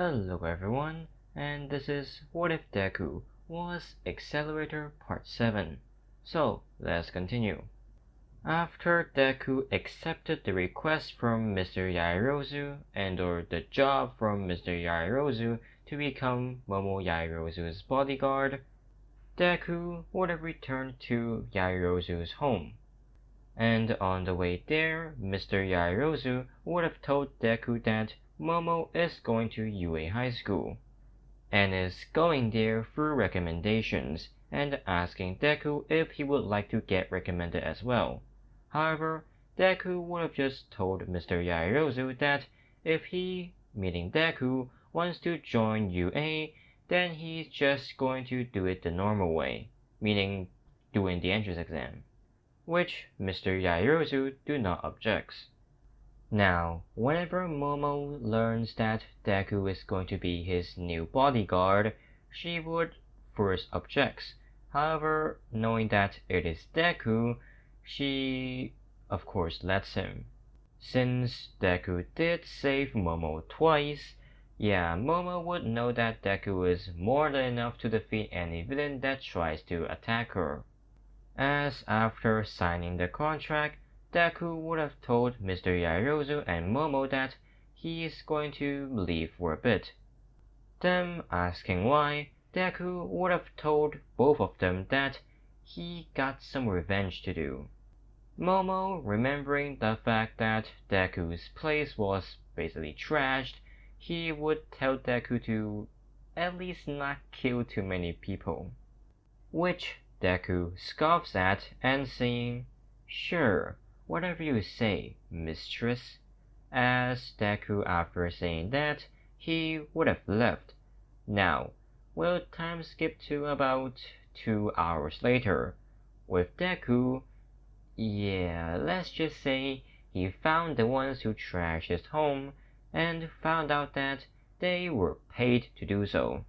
Hello everyone, and this is What If Deku Was Accelerator Part 7. So, let's continue. After Deku accepted the request from Mr. Yaoyorozu and/or the job from Mr. Yaoyorozu to become Momo Yaoyorozu's bodyguard, Deku would have returned to Yaoyorozu's home. And on the way there, Mr. Yaoyorozu would have told Deku that Momo is going to UA High School, and is going there through recommendations, and asking Deku if he would like to get recommended as well. However, Deku would have just told Mr. Yaoyorozu that if he, meaning Deku, wants to join UA, then he's just going to do it the normal way, meaning doing the entrance exam, which Mr. Yaoyorozu do not objects. Now, whenever Momo learns that Deku is going to be his new bodyguard, she would first objects. However, knowing that it is Deku, she of course lets him. Since Deku did save Momo twice, yeah, Momo would know that Deku is more than enough to defeat any villain that tries to attack her. As after signing the contract, Deku would have told Mr. Yaoyorozu and Momo that he is going to leave for a bit. Them asking why, Deku would have told both of them that he got some revenge to do. Momo, remembering the fact that Deku's place was basically trashed, he would tell Deku to at least not kill too many people, which Deku scoffs at and saying, "Sure, whatever you say, mistress." As Deku, after saying that, he would have left. Now, we'll time skip to about 2 hours later, with Deku, yeah, let's just say he found the ones who trashed his home, and found out that they were paid to do so.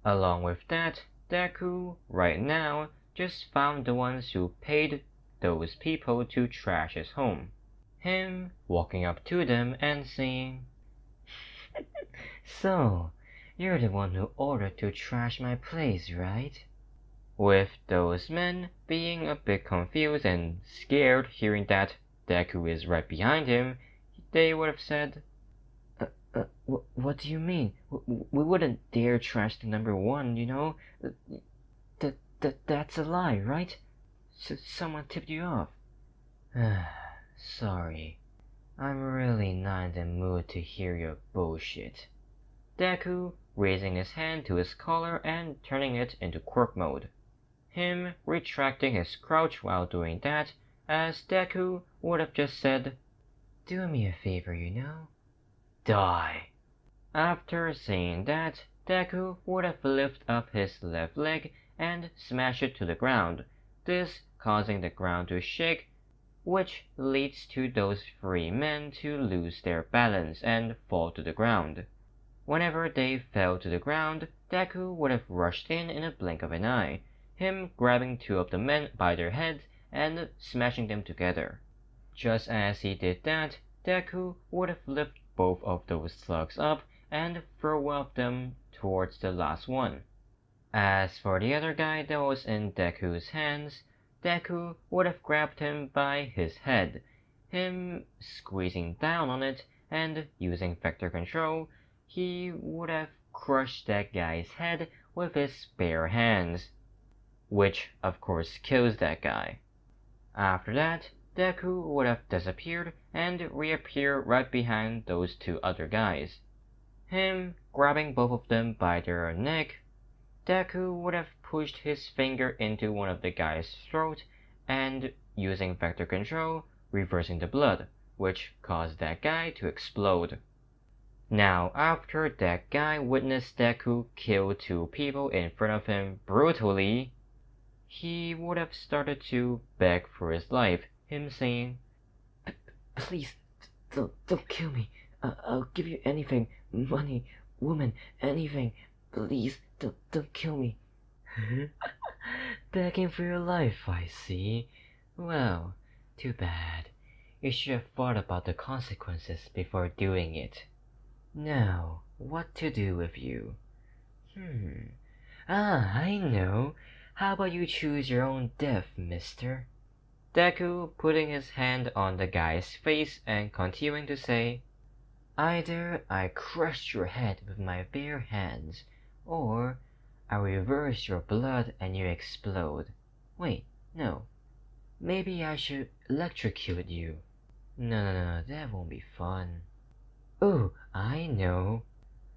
Along with that, Deku, right now, just found the ones who paid those people to trash his home. Him walking up to them and saying, "So, you're the one who ordered to trash my place, right?" With those men being a bit confused and scared hearing that Deku is right behind him, they would have said, what do you mean? We wouldn't dare trash the number one, you know? That's a lie, right? Someone tipped you off." "Sorry. I'm really not in the mood to hear your bullshit." Deku raising his hand to his collar and turning it into quirk mode. Him retracting his crouch while doing that, as Deku would have just said, "Do me a favor, you know? Die." After saying that, Deku would have lifted up his left leg and smashed it to the ground, this causing the ground to shake, which leads to those three men to lose their balance and fall to the ground. Whenever they fell to the ground, Deku would have rushed in a blink of an eye, him grabbing two of the men by their heads and smashing them together. Just as he did that, Deku would have lifted both of those slugs up and throw one of them towards the last one. As for the other guy that was in Deku's hands, Deku would have grabbed him by his head, him squeezing down on it, and using vector control, he would have crushed that guy's head with his bare hands, which of course kills that guy. After that, Deku would have disappeared and reappeared right behind those two other guys. Him grabbing both of them by their neck, Deku would have pushed his finger into one of the guy's throat and, using vector control, reversing the blood, which caused that guy to explode. Now, after that guy witnessed Deku kill two people in front of him brutally, he would have started to beg for his life, him saying, "Please, don't kill me. I'll give you anything, money, woman, anything. Please, don't kill me." "Begging for your life, I see. Well, too bad. You should have thought about the consequences before doing it. Now, what to do with you. I know. How about you choose your own death, mister? Deku putting his hand on the guy's face and continuing to say, either I crush your head with my bare hands, or I reverse your blood and you explode. Wait, no. Maybe I should electrocute you. No, that won't be fun. Oh, I know.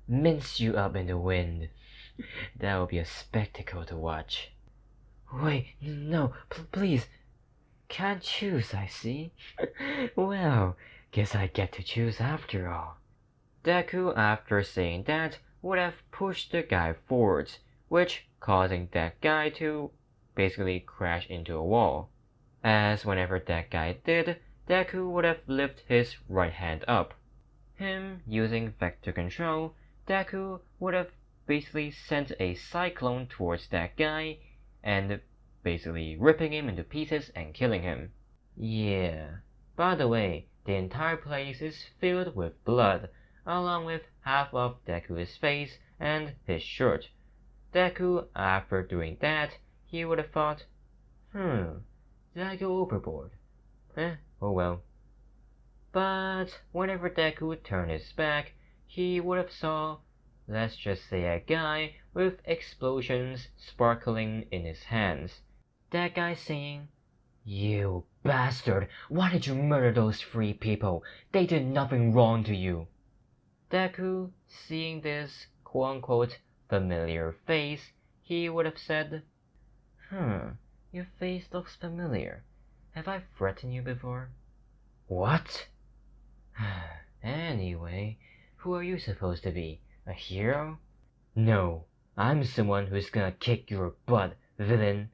Mince you up in the wind. That will be a spectacle to watch. Wait, no, please. Can't choose, I see. Well, guess I get to choose after all. Deku, after saying that, would have pushed the guy forwards, which causing that guy to basically crash into a wall. As whenever that guy did, Deku would have lifted his right hand up. Him using vector control, Deku would have basically sent a cyclone towards that guy and basically ripping him into pieces and killing him. Yeah. By the way, the entire place is filled with blood, along with half of Deku's face and his shirt. Deku, after doing that, he would have thought, did I go overboard? Oh well. But whenever Deku turned his back, he would have saw, let's just say, a guy with explosions sparkling in his hands. That guy saying, "You bastard! Why did you murder those 3 people? They did nothing wrong to you." Deku, seeing this quote-unquote familiar face, he would have said, your face looks familiar. Have I threatened you before? What? Anyway, who are you supposed to be? A hero? No, I'm someone who's gonna kick your butt, villain.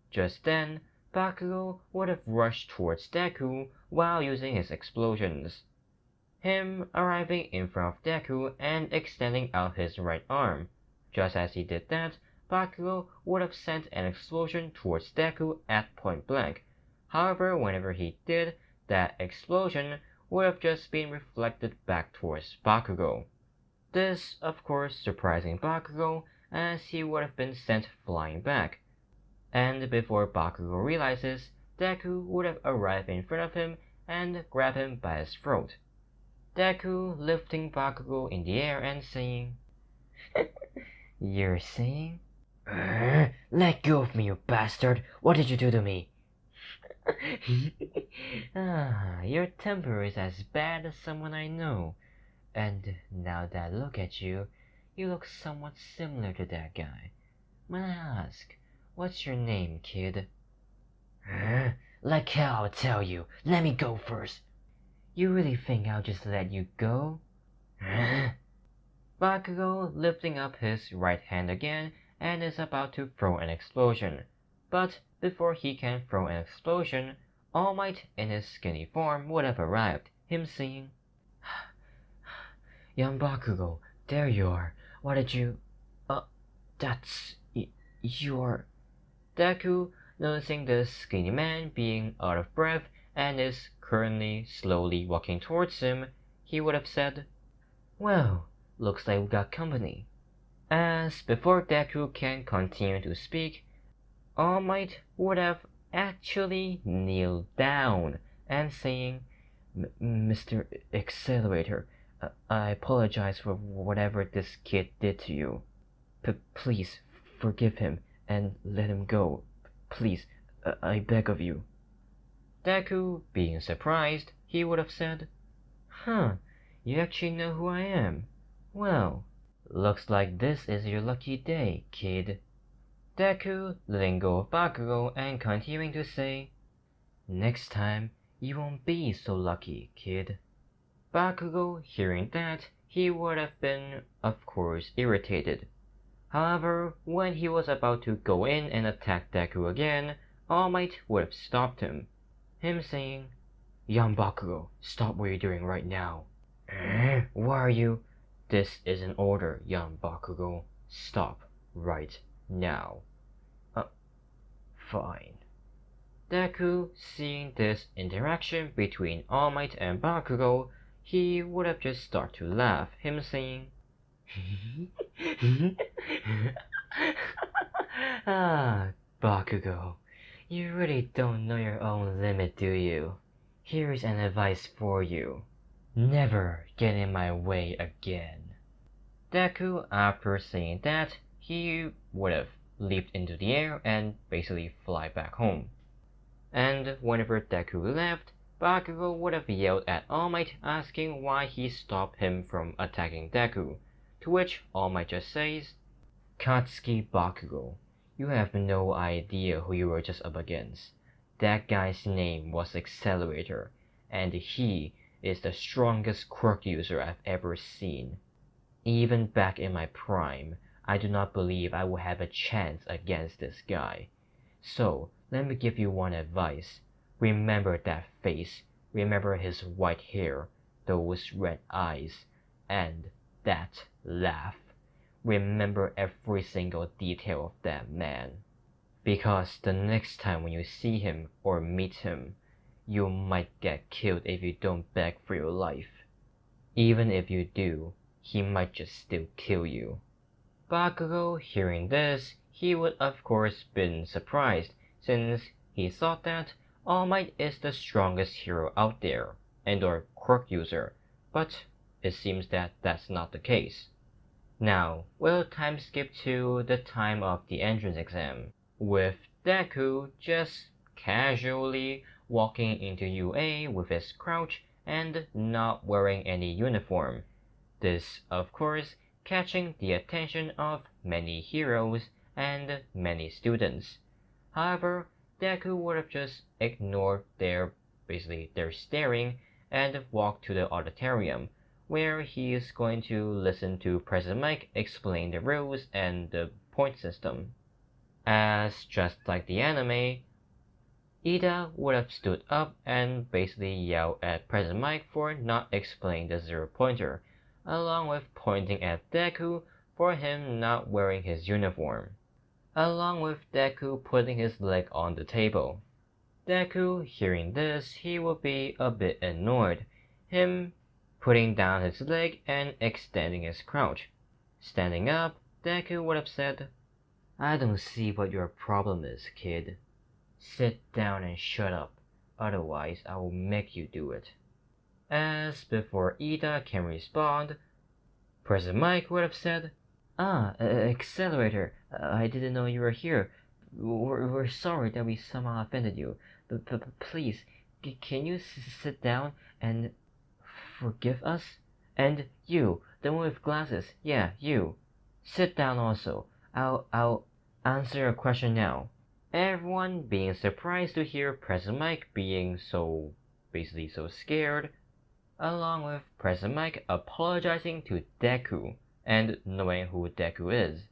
Just then, Bakugo would have rushed towards Deku while using his explosions. Him arriving in front of Deku and extending out his right arm. Just as he did that, Bakugo would have sent an explosion towards Deku at point blank. However, whenever he did, that explosion would have just been reflected back towards Bakugo. This, of course, surprising Bakugo, as he would have been sent flying back. And before Bakugo realizes, Deku would have arrived in front of him and grabbed him by his throat. Deku lifting Bakugo in the air and saying, "You're saying? Let go of me, you bastard! What did you do to me?" Your temper is as bad as someone I know. And now that I look at you, you look somewhat similar to that guy. May I ask, what's your name, kid? Like hell, I'll tell you. Let me go first. You really think I'll just let you go? Bakugo lifting up his right hand again and is about to throw an explosion. But before he can throw an explosion, All Might in his skinny form would have arrived, him saying, "Young Bakugo, there you are. Why did you... that's... you're..." Deku, noticing the skinny man being out of breath and is currently slowly walking towards him, he would have said, "Well, looks like we got company." As before Deku can continue to speak, All Might would have actually kneeled down and saying, "Mr. Accelerator, I apologize for whatever this kid did to you. Please forgive him and let him go. Please, I beg of you." Deku, being surprised, he would have said, "You actually know who I am? Well, looks like this is your lucky day, kid." Deku letting go of Bakugo and continuing to say, "Next time, you won't be so lucky, kid." Bakugo, hearing that, he would have been, of course, irritated. However, when he was about to go in and attack Deku again, All Might would have stopped him, him saying, "Young Bakugo, stop what you're doing right now." Why are you? This is an order, young Bakugo. Stop right now. Fine. Deku, seeing this interaction between All Might and Bakugo, he would have just started to laugh, him saying, Ah, Bakugo, you really don't know your own limit, do you? Here's an advice for you. Never get in my way again. Deku, after saying that, he would have leaped into the air and basically fly back home. And whenever Deku left, Bakugo would have yelled at All Might asking why he stopped him from attacking Deku, to which All Might just says, Katsuki Bakugo, you have no idea who you were just up against. That guy's name was Accelerator, and he is the strongest quirk user I've ever seen. Even back in my prime, I do not believe I will have a chance against this guy. So, let me give you one advice. Remember that face, remember his white hair, those red eyes, and that laugh. Remember every single detail of that man. Because the next time when you see him or meet him, you might get killed if you don't beg for your life. Even if you do, he might just still kill you. Bakugo, hearing this, he would of course been surprised, since he thought that All Might is the strongest hero out there, and or quirk user, but it seems that that's not the case. Now, we'll time skip to the time of the entrance exam, with Deku just casually walking into UA with his crouch and not wearing any uniform. This, of course, catching the attention of many heroes and many students. However, Deku would have just ignored their staring and walked to the auditorium, where he is going to listen to President Mike explain the rules and the point system. As just like the anime, Ida would have stood up and basically yelled at President Mike for not explaining the zero-pointer, along with pointing at Deku for him not wearing his uniform, along with Deku putting his leg on the table. Deku, hearing this, he would be a bit annoyed, him putting down his leg and extending his crouch. Standing up, Deku would have said, I don't see what your problem is, kid. Sit down and shut up, otherwise I will make you do it. As before Ida can respond, President Mike would have said, Accelerator, I didn't know you were here. We're sorry that we somehow offended you. But please, can you sit down and forgive us? And you, the one with glasses, yeah, you. Sit down also. I'll answer your question now. Everyone being surprised to hear President Mike being so scared, along with President Mike apologizing to Deku and knowing who Deku is.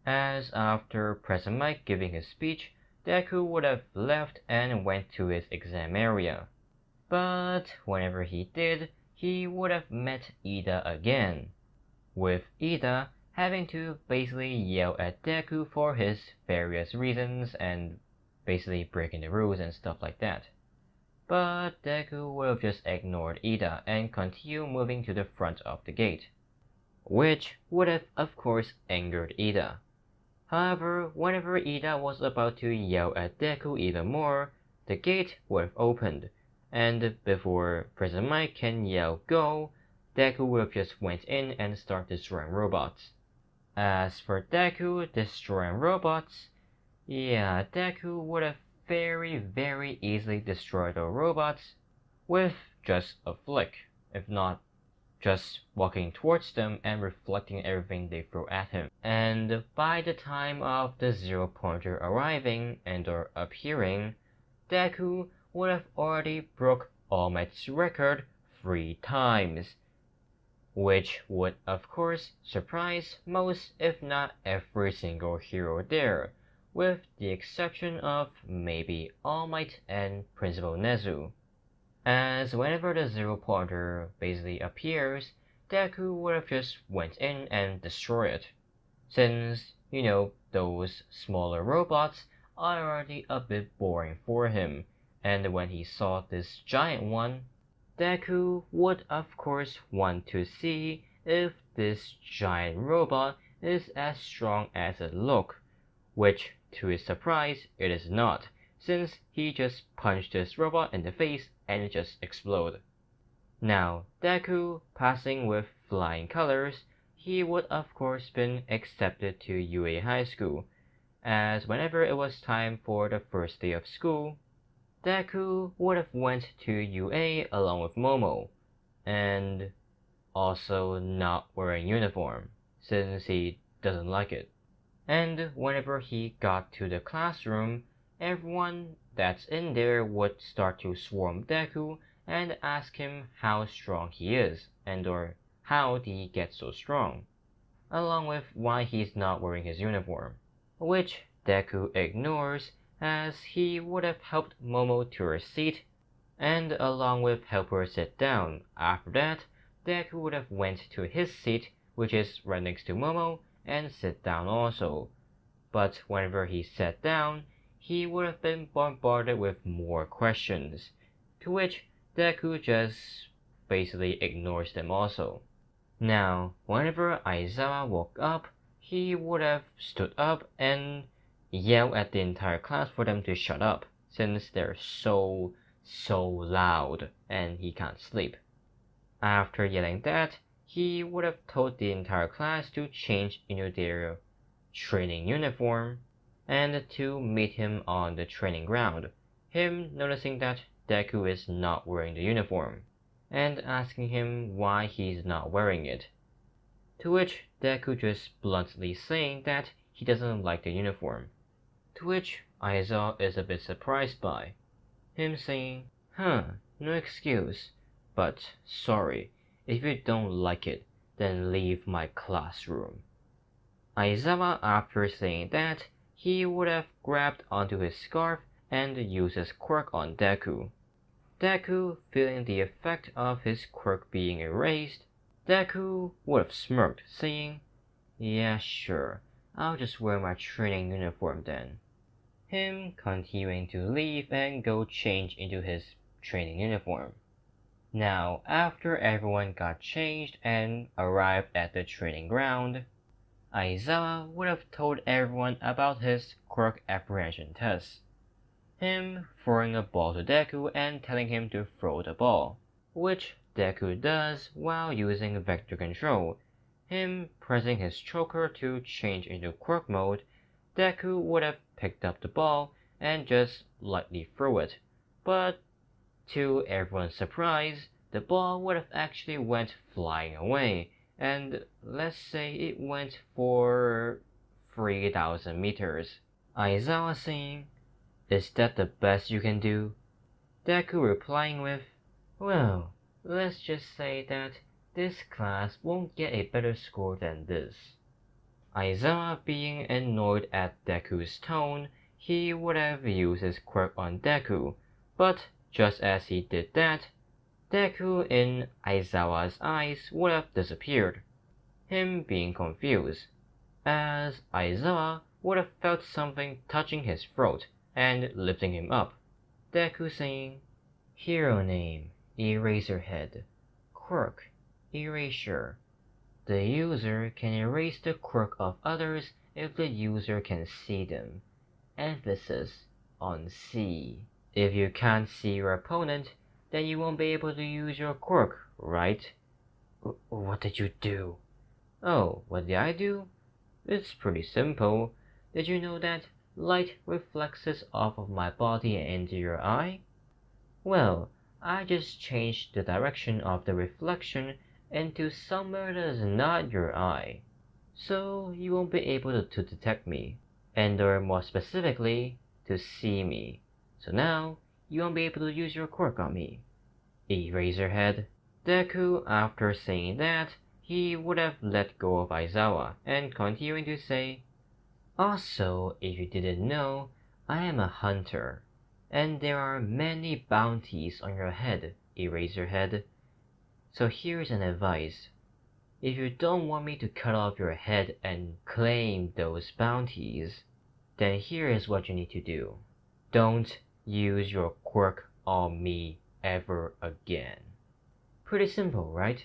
As after President Mike giving his speech, Deku would have left and went to his exam area. But whenever he did, he would have met Ida again, with Ida having to basically yell at Deku for his various reasons and basically breaking the rules and stuff like that. But Deku would have just ignored Ida and continued moving to the front of the gate, which would have of course angered Ida. However, whenever Ida was about to yell at Deku even more, the gate would have opened, and before President Mike can yell go, Deku would have just went in and started destroying robots. As for Deku destroying robots, yeah, Deku would have very easily destroyed the robots with just a flick, if not just walking towards them and reflecting everything they throw at him. And by the time of the zero-pointer arriving and or appearing, Deku would have already broke All Might's record 3 times, which would of course surprise most if not every single hero there, with the exception of maybe All Might and Principal Nezu. As whenever the zero-pointer basically appears, Deku would have just went in and destroyed it, since, those smaller robots are already a bit boring for him, and when he saw this giant one, Deku would of course want to see if this giant robot is as strong as it looks, which, to his surprise, it is not, since he just punched this robot in the face and it just exploded. Now, Deku, passing with flying colors, he would of course been accepted to UA High School, as whenever it was time for the first day of school, Deku would have went to UA along with Momo, and also not wearing uniform, since he doesn't like it. And whenever he got to the classroom, everyone that's in there would start to swarm Deku and ask him how strong he is, and or how did he get so strong, along with why he's not wearing his uniform, which Deku ignores as he would have helped Momo to her seat, and along with help her sit down. After that, Deku would have went to his seat, which is right next to Momo, and sit down also. But whenever he sat down, he would have been bombarded with more questions, to which Deku just basically ignores them also. Now, whenever Aizawa woke up, he would have stood up and yelled at the entire class for them to shut up, since they're so loud and he can't sleep. After yelling that, he would have told the entire class to change into their training uniform and to meet him on the training ground, him noticing that Deku is not wearing the uniform, and asking him why he's not wearing it. To which Deku just bluntly saying that he doesn't like the uniform, to which Aizawa is a bit surprised by, him saying, no excuse, but sorry, if you don't like it, then leave my classroom. Aizawa, after saying that, he would have grabbed onto his scarf and used his quirk on Deku. Deku, feeling the effect of his quirk being erased, Deku would have smirked, saying, yeah, sure, I'll just wear my training uniform then. Him continuing to leave and go change into his training uniform. Now, after everyone got changed and arrived at the training ground, Aizawa would have told everyone about his quirk apprehension test. Him throwing a ball to Deku and telling him to throw the ball, which Deku does while using vector control. Him pressing his choker to change into quirk mode, Deku would have picked up the ball and just lightly threw it, but to everyone's surprise, the ball would have actually went flying away, and let's say it went for 3,000 meters. Aizawa saying, is that the best you can do? Deku replying with, well, let's just say that this class won't get a better score than this. Aizawa being annoyed at Deku's tone, he would have used his quirk on Deku, but just as he did that, Deku in Aizawa's eyes would have disappeared, him being confused, as Aizawa would have felt something touching his throat and lifting him up. Deku saying, hero name, Eraserhead, quirk, erasure. The user can erase the quirk of others if the user can see them. Emphasis on see. If you can't see your opponent, then you won't be able to use your quirk, right? What did you do? Oh, what did I do? It's pretty simple. Did you know that light reflects off of my body and into your eye? Well, I just changed the direction of the reflection into somewhere that is not your eye, so you won't be able to detect me, and or more specifically, to see me. So now, you won't be able to use your quirk on me. Eraserhead. Deku, after saying that, he would have let go of Aizawa, and continuing to say, also, if you didn't know, I am a hunter, and there are many bounties on your head, Eraserhead. So here's an advice. If you don't want me to cut off your head and claim those bounties, then here is what you need to do. Don't use your quirk on me ever again. Pretty simple, right?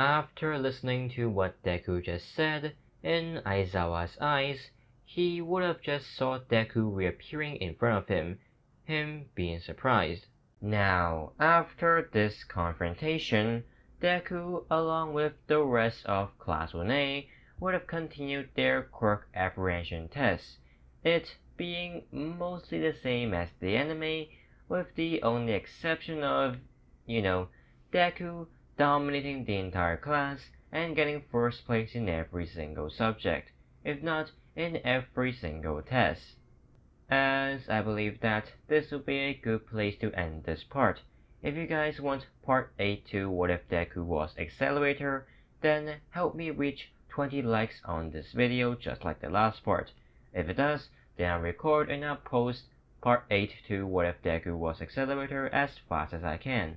After listening to what Deku just said, in Aizawa's eyes, he would have just saw Deku reappearing in front of him being surprised. Now, after this confrontation, Deku, along with the rest of Class 1A, would have continued their quirk apprehension tests, it being mostly the same as the anime, with the only exception of, Deku dominating the entire class and getting first place in every single subject, if not in every single test. As I believe that this will be a good place to end this part. If you guys want part 8 to What If Deku Was Accelerator, then help me reach 20 likes on this video just like the last part. If it does, then I'll record and I'll post part 8 to What If Deku Was Accelerator as fast as I can.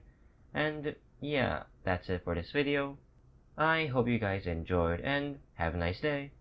And yeah, that's it for this video. I hope you guys enjoyed and have a nice day.